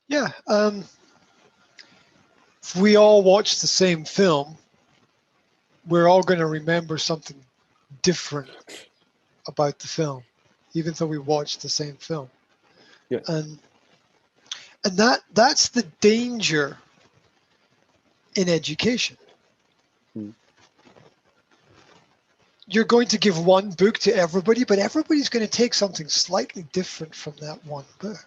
Yeah. If we all watch the same film, we're all going to remember something different about the film, even though we watched the same film. Yes. And that's the danger in education. Mm. You're going to give one book to everybody, but everybody's going to take something slightly different from that one book.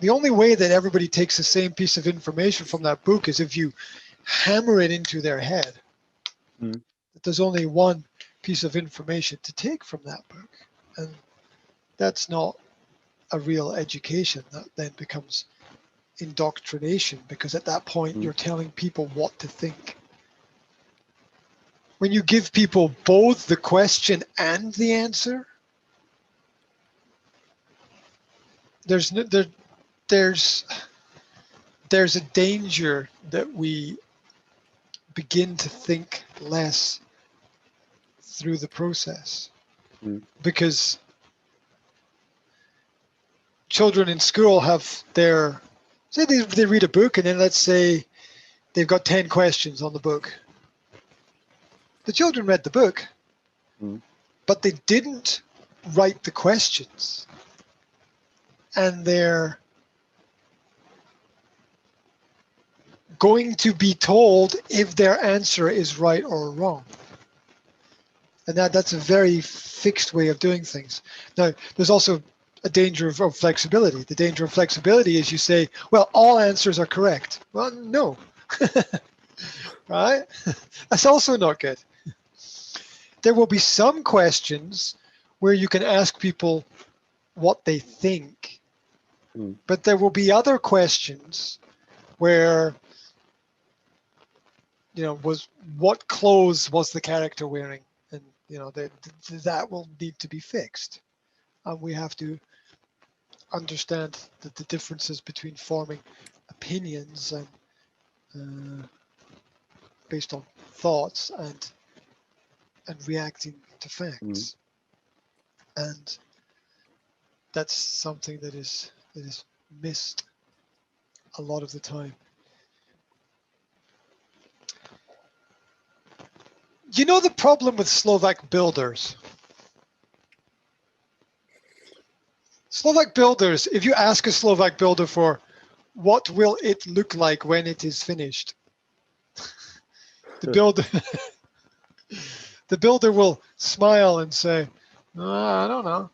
The only way that everybody takes the same piece of information from that book is if you hammer it into their head. Mm. That there's only one piece of information to take from that book. And that's not a real education. That then becomes indoctrination, because at that point you're telling people what to think. When you give people both the question and the answer, there's a danger that we begin to think less through the process. Because children in school have their, say they read a book, and then let's say they've got 10 questions on the book. The children read the book, but they didn't write the questions. And they're going to be told if their answer is right or wrong. And that's a very fixed way of doing things. Now, there's also a danger of flexibility. The danger of flexibility is you say, well, all answers are correct. Well, no. Right? That's also not good. There will be some questions where you can ask people what they think, but there will be other questions where, was what clothes was the character wearing? And, that will need to be fixed. And we have to understand that the differences between forming opinions and based on thoughts and reacting to facts. And that's something that is missed a lot of the time. You know the problem with Slovak builders? Slovak builders, if you ask a Slovak builder for what will it look like when it is finished, the builder will smile and say, I don't know.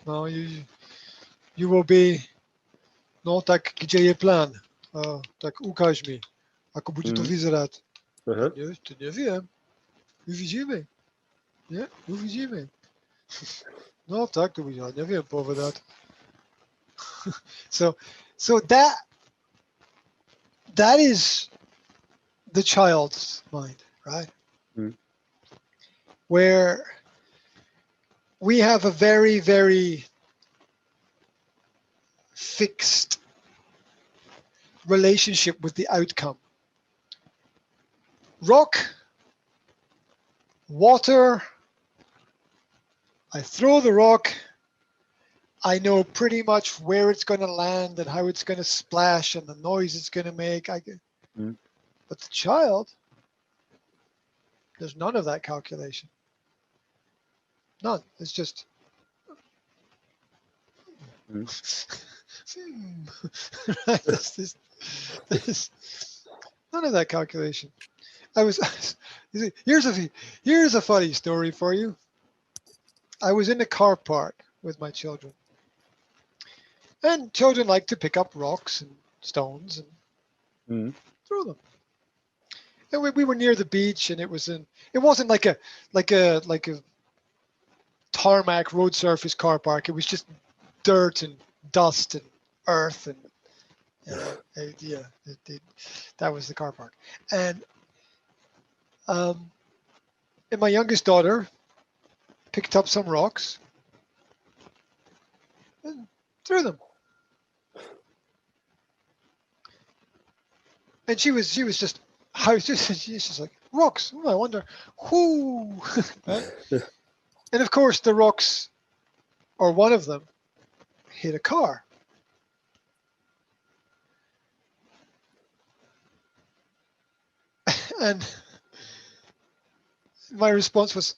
No, you will be, no, tak gdzie je plan? Tak ukaż mi, ako bude to vyzerať. To neviem. Uvidíme. Nie? Uvidíme. No tak to bude, neviem povedať. So that is the child's mind, right? Where we have a very, very fixed relationship with the outcome. Rock, water, I throw the rock, I know pretty much where it's going to land and how it's going to splash and the noise it's going to make. But the child, there's none of that calculation. None. It's just right. There's none of that calculation. Here's a funny story for you. I was in a car park with my children, and children like to pick up rocks and stones and throw them. And we were near the beach, and it wasn't like a tarmac road surface car park. It was just dirt and dust and earth and that was the car park. And my youngest daughter picked up some rocks and threw them. And she was just she's just like, rocks. Oh, I wonder who. Right? And of course the rocks, or one of them, hit a car. And my response was,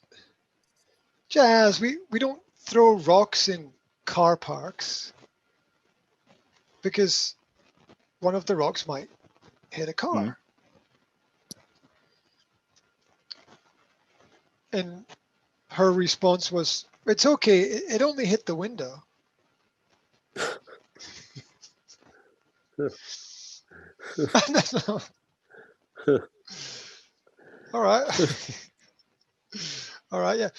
Jazz, we don't throw rocks in car parks because one of the rocks might hit a car. And her response was, it's okay, it only hit the window. All right. All right, yeah.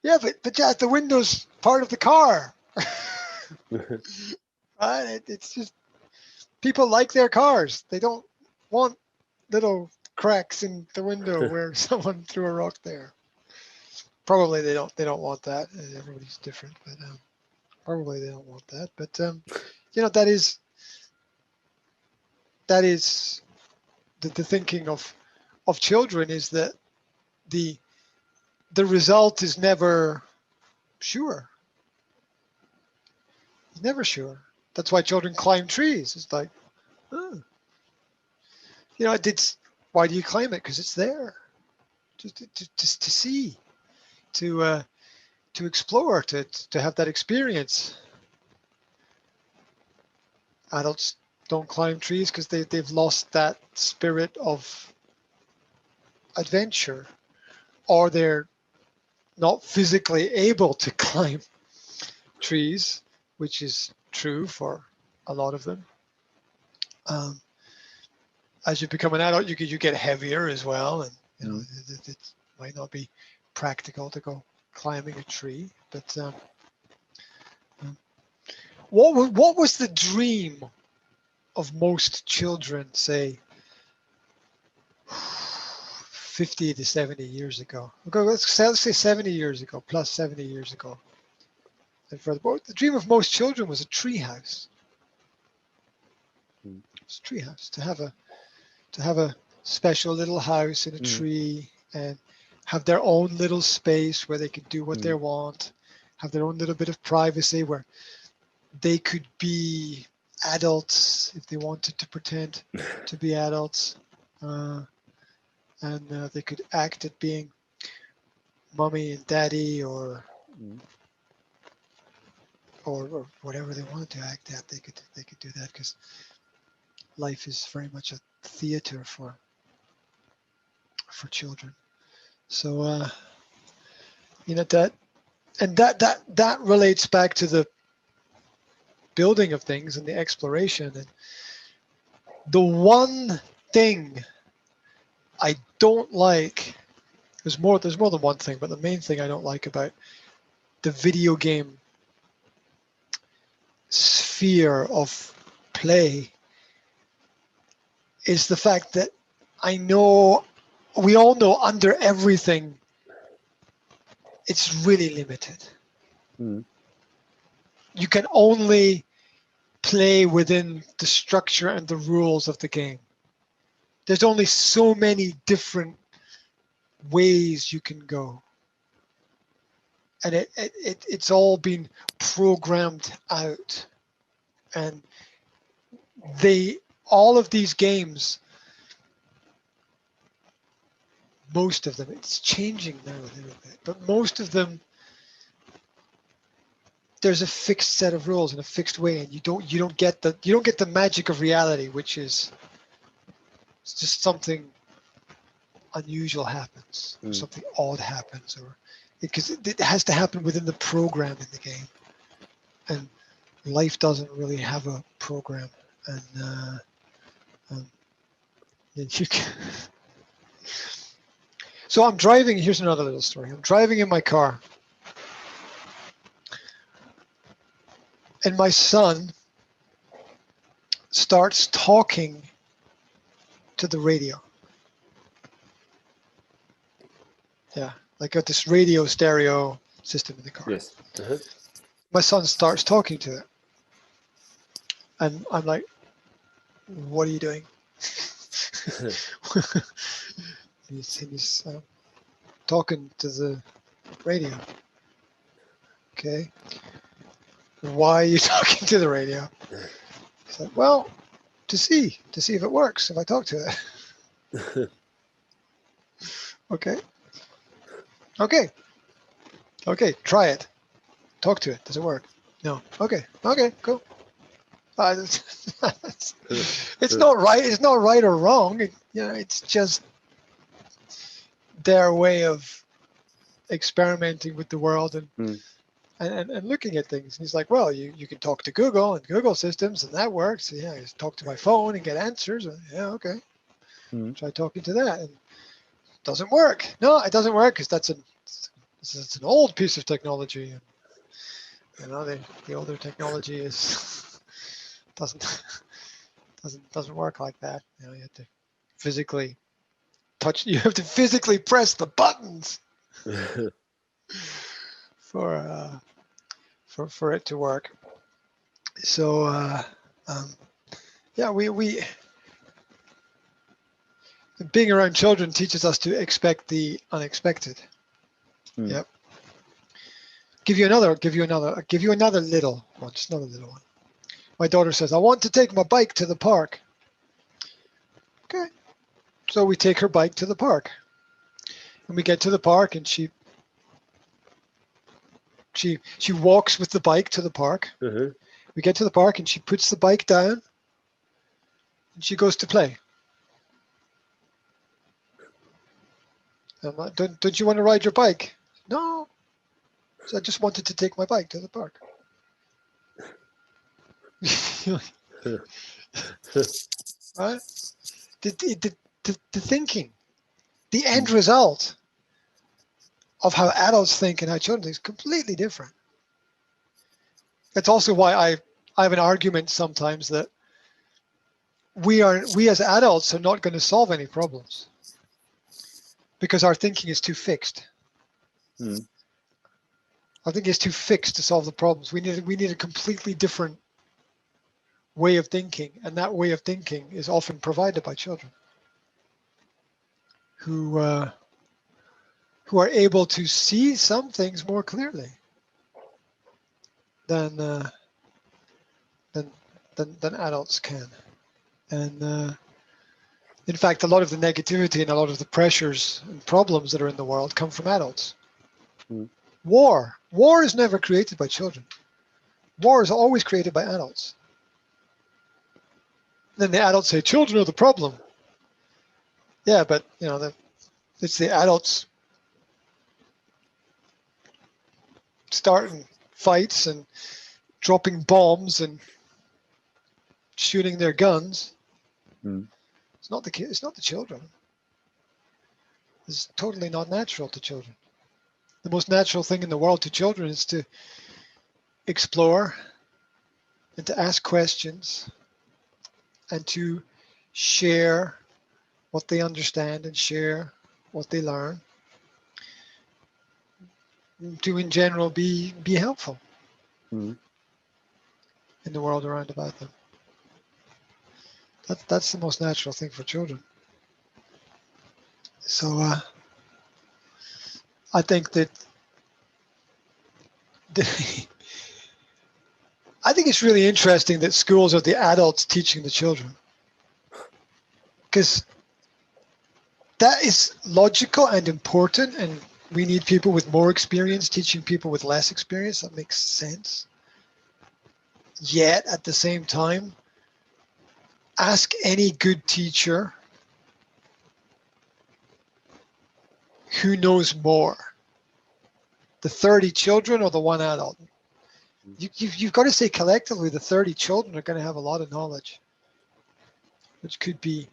Yeah, but Jazz, the window's part of the car. Right? It's just, people like their cars. They don't want little cracks in the window where someone threw a rock there. Probably they don't want that. Everybody's different, but probably they don't want that. But you know, that is the thinking of children, is that the result is never sure. It's never sure. That's why children climb trees. It's like, oh. You know, why do you climb it? Because it's there, just to see, to explore, to have that experience. Adults don't climb trees because they've lost that spirit of adventure, or they're not physically able to climb trees, which is true for a lot of them. As you become an adult, you get heavier as well, and you know, it might not be practical to go climbing a tree. But what was the dream of most children, say 50 to 70 years ago? Okay, let's say 70 years ago, plus 70 years ago. And for the dream of most children was a tree house. It's a tree house, to have a special little house in a tree, and have their own little space where they could do what they want, have their own little bit of privacy where they could be adults if they wanted to pretend to be adults, and they could act at being mommy and daddy, or whatever they wanted to act at. They could do that, because life is very much a theater for children. So you know, that relates back to the building of things and the exploration. And the one thing I don't like, there's more than one thing, but the main thing I don't like about the video game sphere of play is the fact that we all know under everything it's really limited. You can only play within the structure and the rules of the game. There's only so many different ways you can go, and it's all been programmed out. And all of these games, most of them, it's changing now a little bit, but most of them, there's a fixed set of rules in a fixed way, and you don't get the magic of reality, which is, it's just something unusual happens, or something odd happens, or because it has to happen within the program in the game, and life doesn't really have a program. And you can. So I'm driving. Here's another little story. I'm driving in my car, and my son starts talking to the radio. Yeah, like got this radio stereo system in the car. Yes. My son starts talking to it, and I'm like, "What are you doing?" He's talking to the radio. Okay. Why are you talking to the radio? It's like, well, to see if it works, if I talk to it. Okay, try it. Talk to it. Does it work? No. Okay, cool. It's not right. It's not right or wrong. It's just their way of experimenting with the world and looking at things. And he's like, well, you can talk to Google and Google systems, and that works. Yeah, I just talk to my phone and get answers. Yeah, okay. Try talking to that, and it doesn't work. No, it doesn't work because it's an old piece of technology. The older technology doesn't work like that. You have to physically touch. You have to physically press the buttons for it to work. So yeah, we being around children teaches us to expect the unexpected. Yep. Give you another little one, just another little one. My daughter says, I want to take my bike to the park. Okay. So we take her bike to the park. And we get to the park, and she walks with the bike to the park. We get to the park, and she puts the bike down, and she goes to play. Don't you want to ride your bike? No. So I just wanted to take my bike to the park. Right? The thinking, the end result of how adults think and how children think is completely different. That's also why I have an argument sometimes that we as adults are not going to solve any problems because our thinking is too fixed. I think it's too fixed to solve the problems. We need a completely different way of thinking, and that way of thinking is often provided by children who are able to see some things more clearly than adults can. And in fact, a lot of the negativity and a lot of the pressures and problems that are in the world come from adults. War is never created by children. War is always created by adults. Then the adults say, children are the problem. Yeah, but it's the adults starting fights and dropping bombs and shooting their guns. It's not the kids. It's not the children. It's totally not natural to children. The most natural thing in the world to children is to explore and to ask questions and to share what they understand and share what they learn, to in general be helpful in the world around about them. That's the most natural thing for children. So I think that I think it's really interesting that schools are the adults teaching the children, because that is logical and important, and we need people with more experience teaching people with less experience. That makes sense. Yet at the same time, ask any good teacher who knows more, the 30 children or the one adult. You've got to say collectively the 30 children are going to have a lot of knowledge, which could be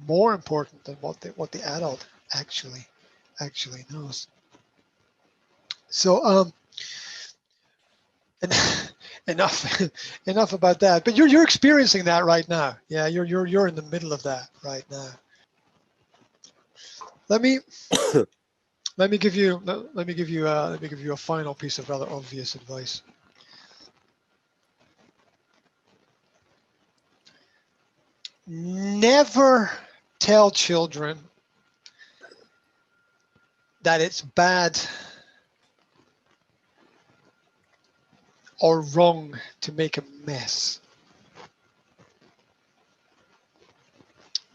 more important than what the adult actually knows. So enough about that. But you're experiencing that right now. Yeah, you're in the middle of that right now. Let me give you a final piece of rather obvious advice. Never tell children that it's bad or wrong to make a mess.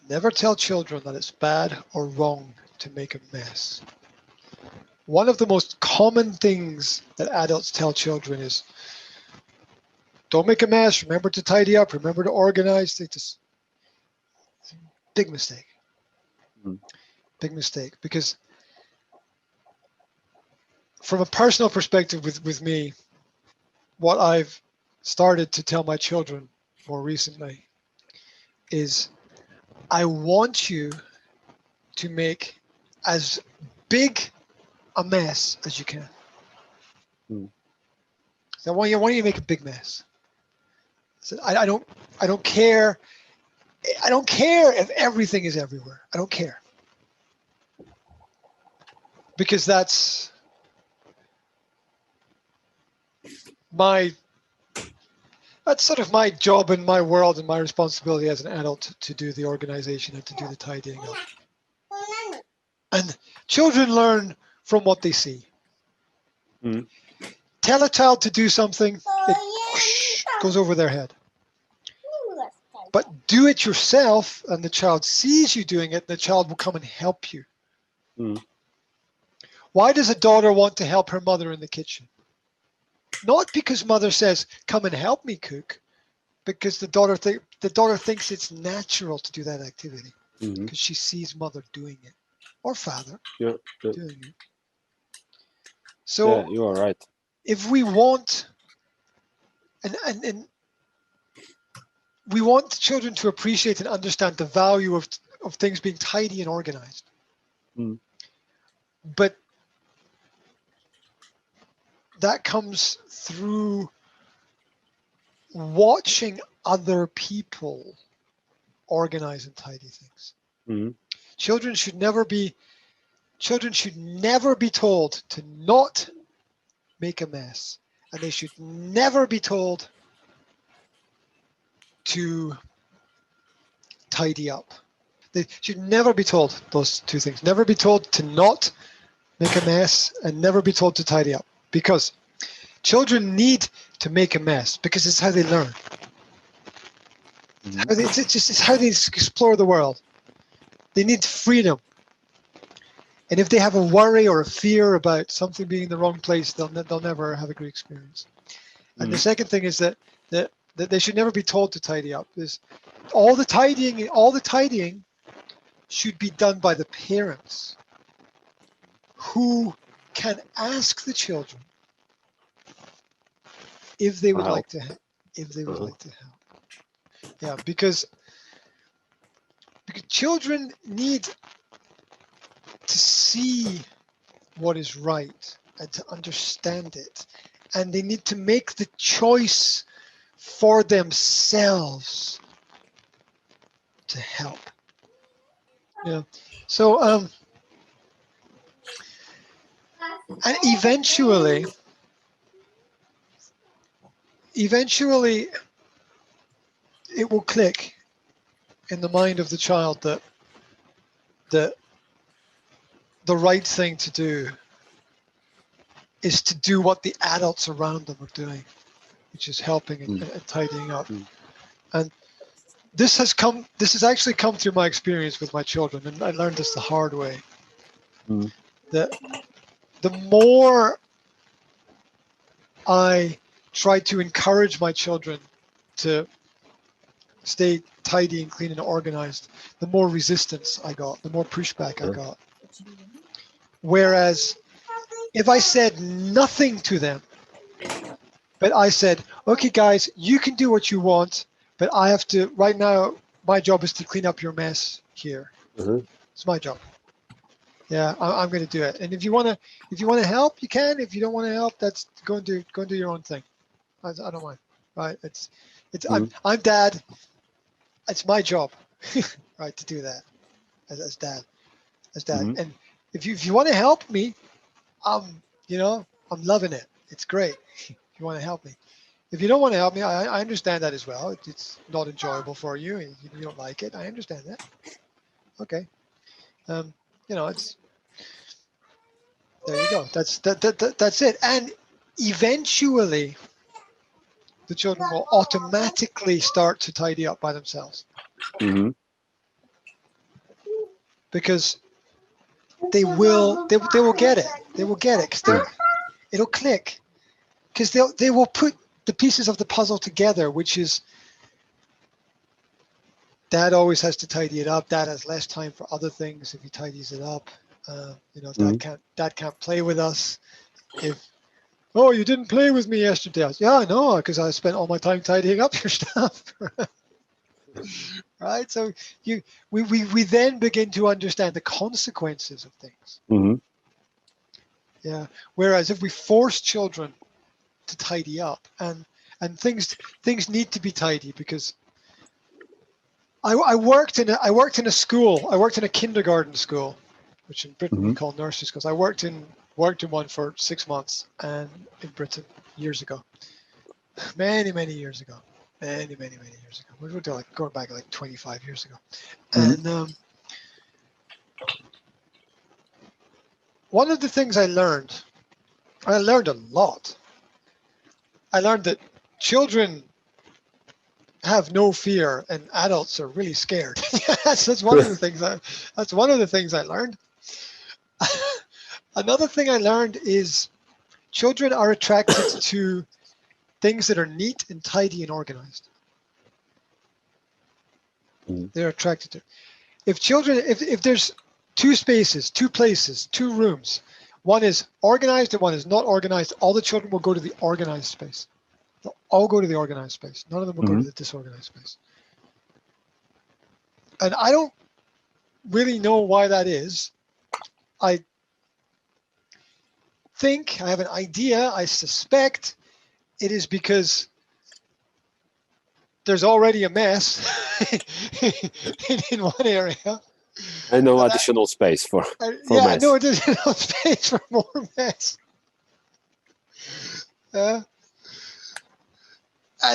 Never tell children that it's bad or wrong to make a mess. One of the most common things that adults tell children is, don't make a mess, remember to tidy up, remember to organize. It's a big mistake. Big mistake, because from a personal perspective with me, what I've started to tell my children more recently is, I want you to make as big a mess as you can. So I want you to make a big mess. So I don't care. I don't care if everything is everywhere. I don't care. Because that's sort of my job and my world and my responsibility as an adult to do the organization and to do the tidying up. And children learn from what they see. Tell a child to do something, it whoosh, goes over their head. But do it yourself, and the child sees you doing it, the child will come and help you. Why does a daughter want to help her mother in the kitchen? Not because mother says, come and help me cook, because the daughter thinks it's natural to do that activity, because she sees mother doing it, or father doing it. So yeah, you are right. If we want, and we want children to appreciate and understand the value of things being tidy and organized, but that comes through watching other people organize and tidy things. Children should never be told to not make a mess, and they should never be told to tidy up. They should never be told those two things. Never be told to not make a mess, and never be told to tidy up, because children need to make a mess, because it's how they learn. It's how they explore the world. They need freedom. And if they have a worry or a fear about something being in the wrong place, they'll never have a great experience. And the second thing is that they should never be told to tidy up. All the tidying should be done by the parents, who can ask the children if they would like to help. Yeah, because children need to see what is right and to understand it, and they need to make the choice for themselves to help. Yeah. So and eventually it will click in the mind of the child that the right thing to do is to do what the adults around them are doing, which is helping and tidying up. And this has actually come through my experience with my children, and I learned this the hard way. That the more I try to encourage my children to stay tidy and clean and organized, the more resistance I got, the more pushback I got. Whereas if I said nothing to them, but I said, okay, guys, you can do what you want, but I have to, right now, my job is to clean up your mess here. It's my job. Yeah, I'm going to do it. And if you want to help, you can. If you don't want to help, that's go and do your own thing. I don't mind. Right? I'm dad. It's my job, right, to do that as dad. And if you want to help me, I'm loving it. It's great. If you want to help me. If you don't want to help me, I understand that as well. It's not enjoyable for you, and you don't like it. I understand that. Okay. It's there. You go. That's it. And eventually, the children will automatically start to tidy up by themselves. Mm-hmm. Because they will get it. They will get it because it'll click. Because they will put the pieces of the puzzle together, which is Dad always has to tidy it up. Dad has less time for other things if he tidies it up. You know, if Dad can't play with us. If oh, you didn't play with me yesterday. Yeah, I know, because I spent all my time tidying up your stuff. Right? So we then begin to understand the consequences of things. Mm-hmm. Yeah. Whereas if we force children to tidy up, and things need to be tidy, because I worked in a school. I worked in a kindergarten school, which in Britain we Mm-hmm. call nursery schools. I worked in one for 6 months, and in Britain years ago, many years ago, many years ago. We're like going back like 25 years ago, Mm-hmm. and one of the things I learned a lot. I learned that children have no fear and adults are really scared. that's one of the things I learned. Another thing I learned is children are attracted to things that are neat and tidy and organized. Mm-hmm. They're attracted to. If there's two spaces, two places, two rooms, one is organized and one is not organized, all the children will go to the organized space. They'll all go to the organized space. None of them will go to the disorganized space. And I don't really know why that is. I think, I have an idea, I suspect it is because there's already a mess in one area. And no additional space for yeah, mess. no additional space for more mess. And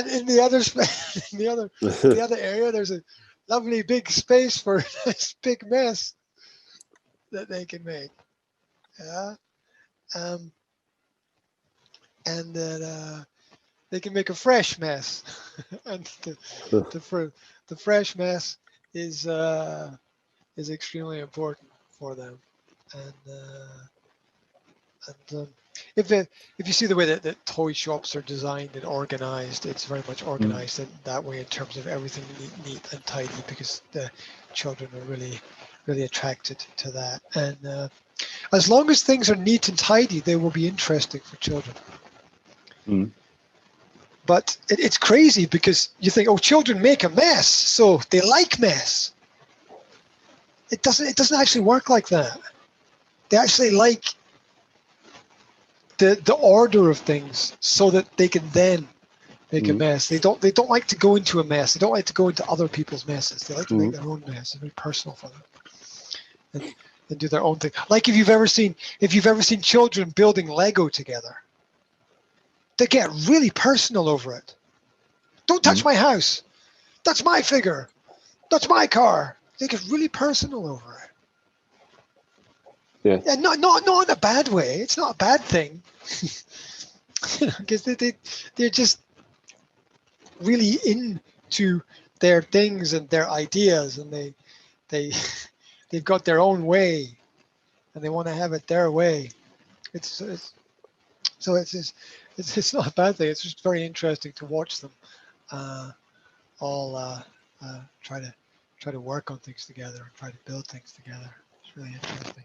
in the other in the other area, there's a lovely big space for a nice big mess that they can make. Yeah, and that they can make a fresh mess, and the fresh mess is extremely important for them, and if you see the way that toy shops are designed and organized, it's very much organized in that way in terms of everything neat and tidy, because the children are really attracted to that. And as long as things are neat and tidy, they will be interesting for children. But it's crazy, because you think, oh, children make a mess, so they like mess. It doesn't actually work like that. They actually like the order of things, so that they can then make a mess. They don't like to go into a mess. They don't like to go into other people's messes. They like to make their own mess. It's very personal for them, and do their own thing. Like if you've ever seen children building Lego together, they get really personal over it. Don't touch my house. That's my figure. That's my car. They get really personal over it. Yeah. And not in a bad way. It's not a bad thing. Because they're just really into their things and their ideas, and they've got their own way, and they want to have it their way. It's not a bad thing. It's just very interesting to watch them all try to work on things together and try to build things together. It's really interesting.